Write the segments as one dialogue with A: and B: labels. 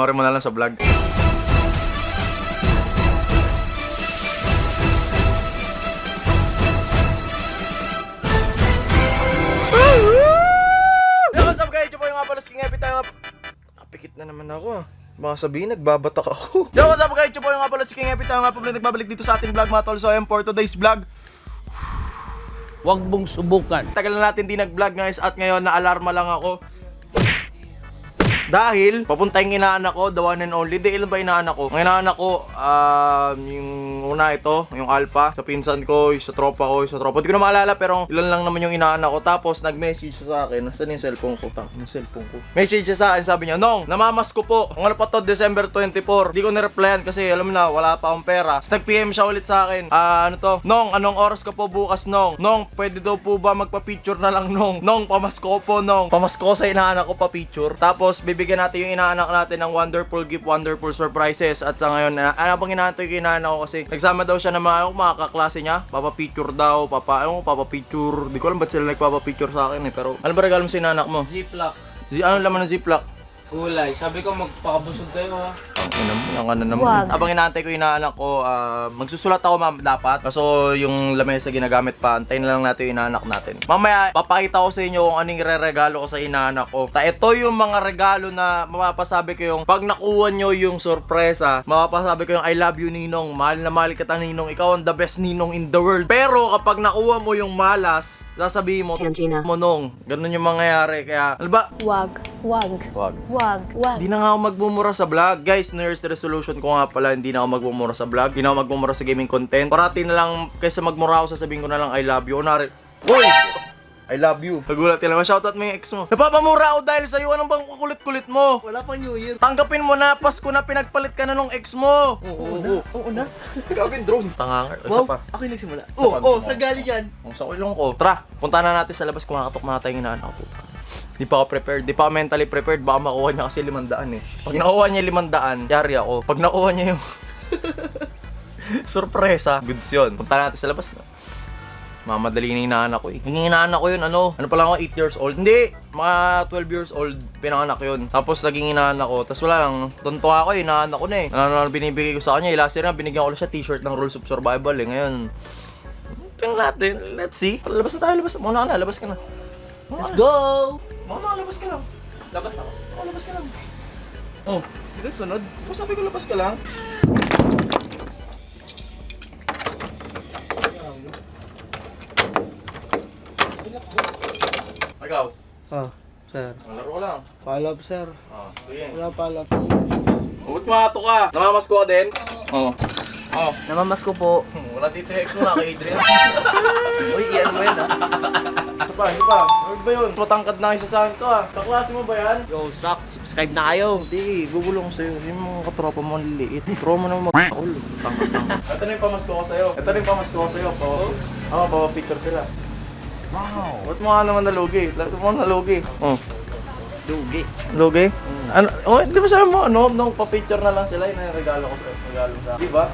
A: Panoorin mo na lang sa vlog. Yo, what's up guys? Ito po yung nga pala King Epi tayo. Napikit na naman ako. Baka sabihin, nagbabatak ako. Yo, what's up guys? Ito po yung nga pala King Epi tayo nga po nagbabalik dito sa ating vlog mga tol. So, for today's vlog,
B: Huwag mong subukan.
A: tagal na natin di nag-vlog guys at ngayon na-alarma lang ako. Dahil, papunta yung inaanak ko, the one and only. Di, ilan ba inaanak ko? Ang inaanak ko, yung una ito, yung Alpha, sa pinsan ko, yung sa tropa ko, yung sa tropa. Hindi ko na maalala, pero ilan lang naman yung inaanak ko. Tapos, nag-message siya sa akin. Nasaan yung cellphone ko? Yung cellphone ko. Message siya sa akin, sabi niya, Nong, namamas ko po. Ang ano pa to, December 24. Di ko na-replyan kasi, alam mo na, wala pa akong pera. Tapos, nag-PM siya ulit sa akin. Ano to? Nong, anong oras ka po bukas, Nong? Nong, pwede daw po ba magpa-picture na lang, Nong? Nong, pamasko po, Nong. Pamasko sa inaanak ko pa-picture. Tapos, bibigyan natin yung inaanak natin ng wonderful gift, wonderful surprises. At sa ngayon, ano bang inaantay ko yung inaanak ko kasi nagsama daw siya ng mga kaklase niya. Papa-picture daw, papa-picture. Di ko alam ba't sila nagpapa-picture sa akin eh. Pero, ano ba regalo mo sa inaanak mo?
C: Ziplock.
A: Ano laman ng ziplock?
C: Kulay. Sabi ko magpakabusog kayo ha.
A: Ang naman. Abang inaantay ko yung inaanak ko, magsusulat ako dapat. Kaso yung lamesa ginagamit pa, antayin na lang natin yung inaanak natin. Mamaya, papakita ko sa inyo kung anong re-regalo ko sa inaanak ko. Ito yung mga regalo na mapapasabi ko yung pag nakuha nyo yung sorpresa, mapapasabi ko yung I love you Ninong, mahal na mahal kita Ninong, ikaw ang the best Ninong in the world. Pero kapag nakuha mo yung malas, sasabihin mo,
D: Tangina.
A: Monong, ganun yung mangyayari. Kaya, ano ba?
D: Wag.
A: Hindi na nga ako magmumura sa vlog. Guys, New Year's resolution ko nga pala, hindi na ako magmumura sa vlog. Hindi na ako magmumura sa gaming content. Parati na lang, kaysa magmura ako, sasabihin ko na lang I love you. Unari, uy! I love you. Nagulat ka naman. Shoutout mo yung ex mo. Napapamura ako dahil sa'yo. Anong bang kukulit-kulit mo?
B: Wala pa New Year.
A: Tanggapin mo na, Pasko na pinagpalit ka na nung ex mo.
B: Oo na.
A: Ikaw yung drone. Tangangar.
B: Wow,
A: Pa.
B: ako yung nagsimula.
A: Sa
B: galing yan.
A: Sa kulong ko. Tara, punta na natin sa labas. Kumakatok mga tayong inaanak ko. Di pa ako prepared. Di pa ako mentally prepared. Baka makuha niya kasi 500 eh. Pag nakuha niya 500, yari ako. Pag nakuha niya yung sorpresa, goods yun. Punta natin sa labas. Mamadali na inaanak ko eh. Yung inaanak ko yun, ano pa lang ako, 8 years old. Hindi, mga 12 years old, pinanganak yun. Tapos naging inaanak ko. Tapos wala lang, tonto ako eh, inaanak ko na eh. Ano binibigay ko sa kanya eh. Last year na, binigyan ko lang siya t-shirt ng Rules of Survival eh. Ngayon, tingnan natin, let's see. Labas na tayo, labas. Muna ka na, labas ka na.
B: Let's go!
A: Muna, labas ka lang. Labas ako. Labas ka lang. Oh,
B: Dito sunod.
A: kung sabi ko labas ka lang. Ikaw,
B: Sir.
A: laro ko lang.
B: Follow up, sir.
A: Sige.
B: Wala follow up.
A: Ba't mato ka? Namamas ko ka din? Oo. Oh.
B: Namamas ko po.
A: Wala dito yung ex mo na kay Adrian.
B: Uy, iyan mo yan ha.
A: Ito pa. Ano ba yun? Matangkad na isa sa akin to ah. Kaklase mo ba yan?
B: Yo, suck. Subscribe na kayo.
A: Hindi, bubulong ko sa'yo. Yung mga katropa mo ang liliit. Throw mo naman mag-all. Ito na yung pamasko ko sa'yo. Papapicture sila. Wow! Ba't mo nga naman nalugi? Ba't mo nalugi? Oh.
B: Dugi.
A: Lugi? Ano? Oh, hindi ba sabi mo, ano? Nung pa-picture na lang sila, yung regalo ko sa Di ba?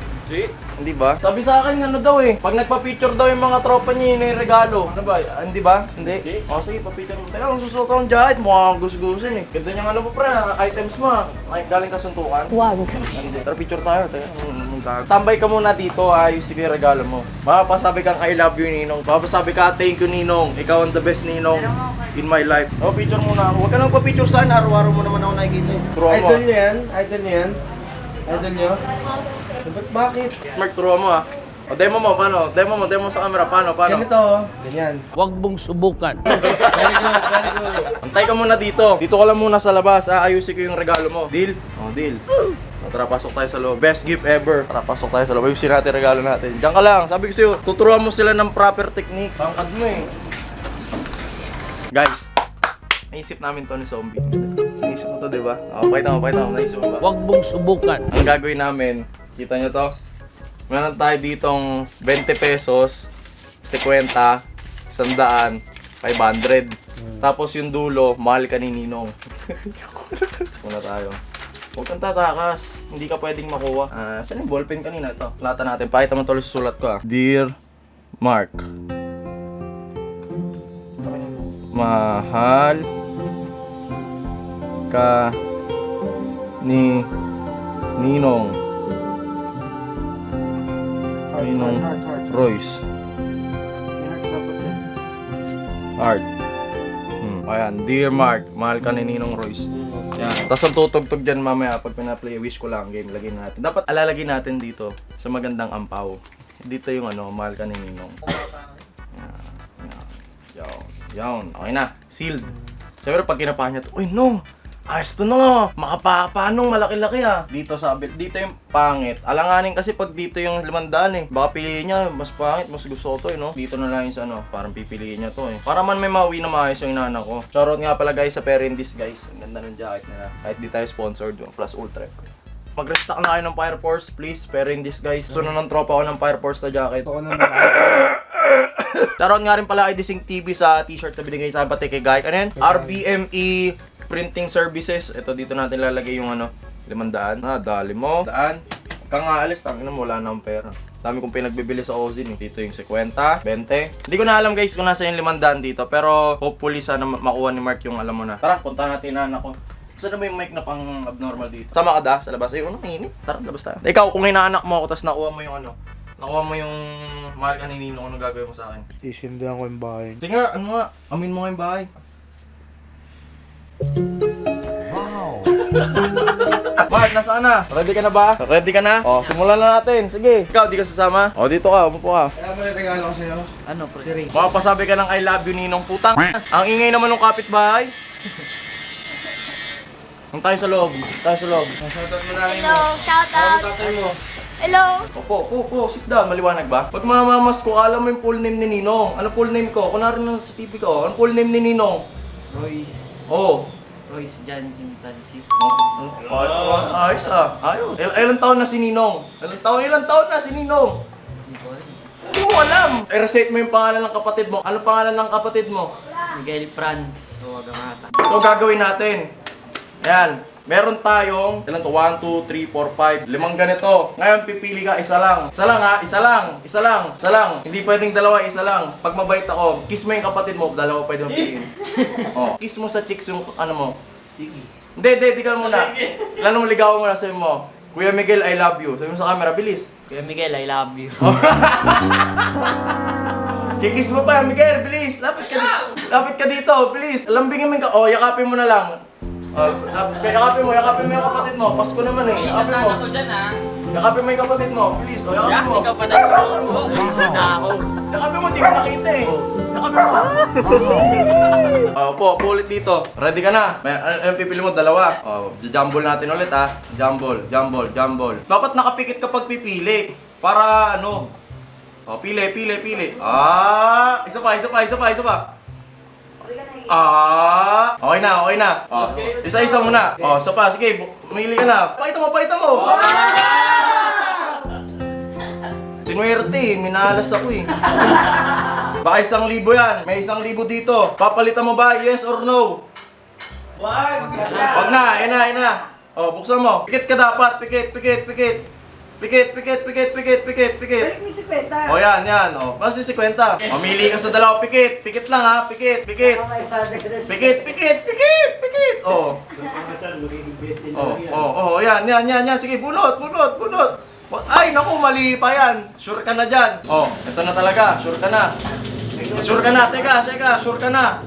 A: Hindi ba? Sabi sa akin, ano daw eh. Pag nagpa-picture daw yung mga tropa niya, yun yung regalo. Ano ba? Hindi ba? Hindi? O sige, pa-picture mo. Teka, kung susuot akong jacket, mukha kang gustusin eh. Ganda niyang ano mo pre, items mo ah. Ay, galing ka suntukan.
D: Wag.
A: Hindi, tara picture tayo. Teka, tambay ka muna dito, ayos yung regalo mo. Mapapasabi kang I love you, Ninong. Mapapasabi ka, thank you, Ninong. Ikaw ang the best, Ninong, in my life. Oh, picture muna ako. Huwag ka lang pa-picture saan. Araw-araw mo naman ako nakikita eh. Turuan mo.
B: Idol niyo yan? Idol niyo yan? Idol niyo? Ba't bakit?
A: Smart, turuan mo ah. O, demo mo, paano? Demo mo sa camera, paano?
B: Ganito. Ganyan.
C: Huwag mong subukan.
B: Very good.
A: Antay ka muna dito. Dito ka lang muna sa labas. Aayusin ko yung regalo mo. Deal? Oh, deal. O, tara, pasok tayo sa loob. Best gift ever. Tara, pasok tayo sa loob. Ayusin natin yung regalo natin. Diyan ka lang. Sabi ko sa'yo, tuturuan mo sila ng proper technique. Tangkad mo eh. Guys, naisip namin to ni Zombie. Naisip mo to, di ba? O, pakita mo. Naisip mo ba?
C: Huwag mong subukan.
A: Ang gagawin namin, kita nyo to? Meron tayo ditong 20 pesos, 50, 100, 500. Tapos yung dulo, mahal ka ni Ninong. Muna tayo. Huwag kang tatakas. Hindi ka pwedeng makuha. Saan yung ballpen kanina? Ito. Lata natin. Pakita mo tuloy sa sulat ko ah. Dear Mark. Mahal ka ni Ninong Ninong
B: Heart.
A: Royce.
B: Heart dapat yan.
A: Art. Ayan, Dear Mark, mahal ka ni Ninong Royce. Yan. Tapos ang tutugtog dyan mamaya pag pinaplay, wish ko lang game, lagyan natin. Dapat alalagay natin dito sa magandang ampaw. Dito yung ano, mahal ka ni Ninong. Yan. Okay na. Sealed. Siyempre pag kinapahan niya to, uy, Nong! Ayos to, no! Makapapanong malaki-laki ah. Dito dito yung pangit. Alanganin kasi pag dito yung 500 eh. Baka piliin niya, mas pangit, mas gusto ko to eh, no? Dito na lang yung sa ano, parang pipiliin niya to eh. Para man may mauwi na maayos yung inaanak ko. Shoutout nga pala guys sa Perindis guys. Ang ganda ng jacket nila. Kahit di tayo sponsored, yung Plus Ultra. Mag-restock na kayo ng Fire Force, please. Perindis guys. Sunod ng tropa ko ng Fire Force na jacket.
B: Ito ko naman.
A: Shoutout nga rin pala ID Sync TV sa t-shirt na binigay sa pati kay Guy. Ano yan? RBME Printing Services. Ito dito natin lalagay yung ano, 500. Dali mo. Daan. Kang aalis, tangina mo, wala na akong pera. Dami kong pinagbibili sa Ozin eh. Dito yung 50, 20. Hindi ko na alam guys kung nasa yung 500 dito. Pero hopefully sana makuha ni Mark yung alam mo na. Tara, punta natin na anak ko. Saan na ba yung mic na pang abnormal dito? Sama ka da sa labas. Ayun, mainit. Tara, labas tayo. Ikaw, kung inaanak mo ako, tapos nakuha mo yung ano, nakuha mo yung mahal ka ni Ninong, ano gagawin mo sa akin?
B: Isindihan ko yung bahay.
A: Sige nga, ano nga, amin mo nga yung bahay. Wow! Mark, nasaan na? Ready ka na ba? Ready ka na? O, simulan na natin. Sige. Ikaw, di ka sasama? O, dito ka, umupo ka.
B: Kaya mo yung regalo ko sa'yo.
C: Ano, pre?
B: Si Ray.
A: Makapasabi ka ng I love you, Ninong putang. Ang ingay naman ng kapitbahay. Ang tayo sa loob. Tayo sa loob.
B: Shoutout mo na rin mo.
D: Hello, shout out.
B: Tatay mo.
D: Hello.
A: Opo, sit down. Maliwanag ba? Pag mamamas ko, alam mo yung full name ni Ninong. Ano full name ko? Kunwari na sa TV ko. Ano full name ni Ninong?
C: Royce.
A: Oh.
C: Royce John Hintansi.
A: Ayos ah. Ayos. Ilang taon na si Ninong? Ilang taon na si Ninong? Hindi mo alam. I-recite mo yung pangalan ng kapatid mo. Ano pangalan ng kapatid mo?
C: Miguel Franz. O Agamata.
A: Ito gagawin natin. Ayan. Meron tayong, ilan to? 1, 2, 3, 4, 5. 5 ganito. Ngayon pipili ka, isa lang. Isa lang ha, isa lang. Isa lang. Isa lang. Hindi pwedeng dalawa, isa lang. Pag mabait ako, kiss mo yung kapatid mo, dalawa pwede mong piliin. Oh, kiss mo sa chicks yung ano mo.
C: Sige.
A: Hindi ka muna. Lalo mo ligawan mo na, sabi mo, Kuya Miguel, I love you. Sabi mo sa camera, bilis.
C: Kuya Miguel, I love you.
A: Kikis mo pa, Miguel, bilis. Lapit ka dito, bilis. Lambingin mo yung oh, yakapin mo na lang. Yakapin mo yung kapatid mo. Pasko naman eh. Yakapin mo.
C: Ako dyan, ha?
A: Yakapin mo yung kapatid mo. Bilis, oh, yakapin mo.
C: Yak, ikaw pa na ako.
A: Yakapin mo, di ko nakita eh. Yakapin mo. Po, ulit dito. Ready ka na? Ang pipili mo, dalawa. Jumble natin ulit ha. Jumble. Dapat nakapikit kapag pipili. Para ano. Pili. Isa pa. Okay na. Isa-isa muna. Isa pa, sige, umili ka na. Pakita mo. Sinuwerte eh, minalas ako eh. Baka 1,000 yan. May 1,000 dito. Papalitan mo ba? Yes or no? Wag na, yan na. Buksan mo. Pikit ka dapat, pikit. Pikit.
E: Balik mo si Kwenta.
A: Yan. Basta 50. Mamili ka sa dalawa, pikit. Pikit lang ha, pikit. Pikit. Yan. Sige, bunot. Ay, naku, mali pa yan. Sure ka na dyan. Ito na talaga. Sure ka na. Teka, sure ka na.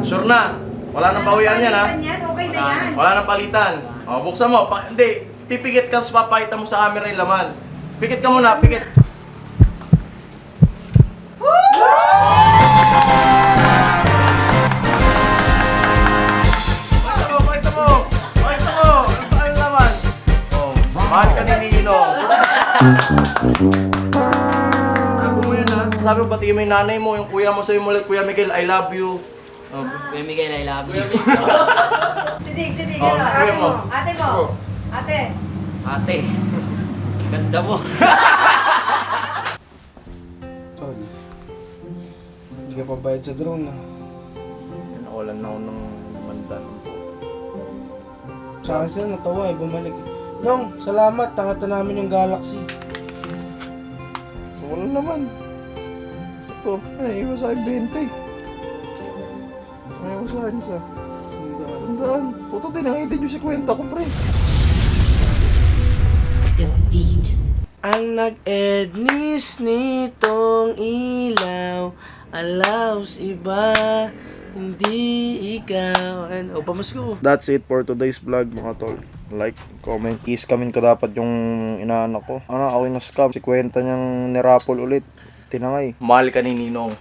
A: Sure na. Wala nang bawian yan ha.
E: Okay na yan.
A: Wala nang palitan. Buksan mo. Hindi. Pipikit ka, tapos papakita mo sa camera yung laman. Pikit ka muna, pikit. Pakita mo. Ano laman? Mahal ka ni Ninong. Sabi mo yan ha. Sabi mo, batiin mo yung nanay mo, yung kuya mo, sabi mo ulit, Kuya Miguel, I love you.
C: Kuya Miguel, I love you.
E: Sidig,
A: Oh,
E: ano?
A: kuya mo.
E: Ate.
C: Ate, ganda mo.
B: Tol. Hindi ka pabayad sa drone ah.
A: Nawalan na ako ng mandan.
B: Sa akin sila natawa bumalik. Nong, salamat. Tangata namin yung Galaxy.
A: Wala naman. Ito, naiiwas sa akin 20. Naiiwas sa akin isa. Sandaan. Puto din, nakita nyo si kwenta ko, pre.
B: Ang nag-ednis nitong ilaw, allows iba, hindi ikaw. And, pamasko.
A: That's it for today's vlog, mga tol. Like, comment, i-scamin ko dapat yung inaanak ko. Ako yung na-scam. Si kwenta niyang nirapol ulit. Tinangay. Mahal ka ni Ninong.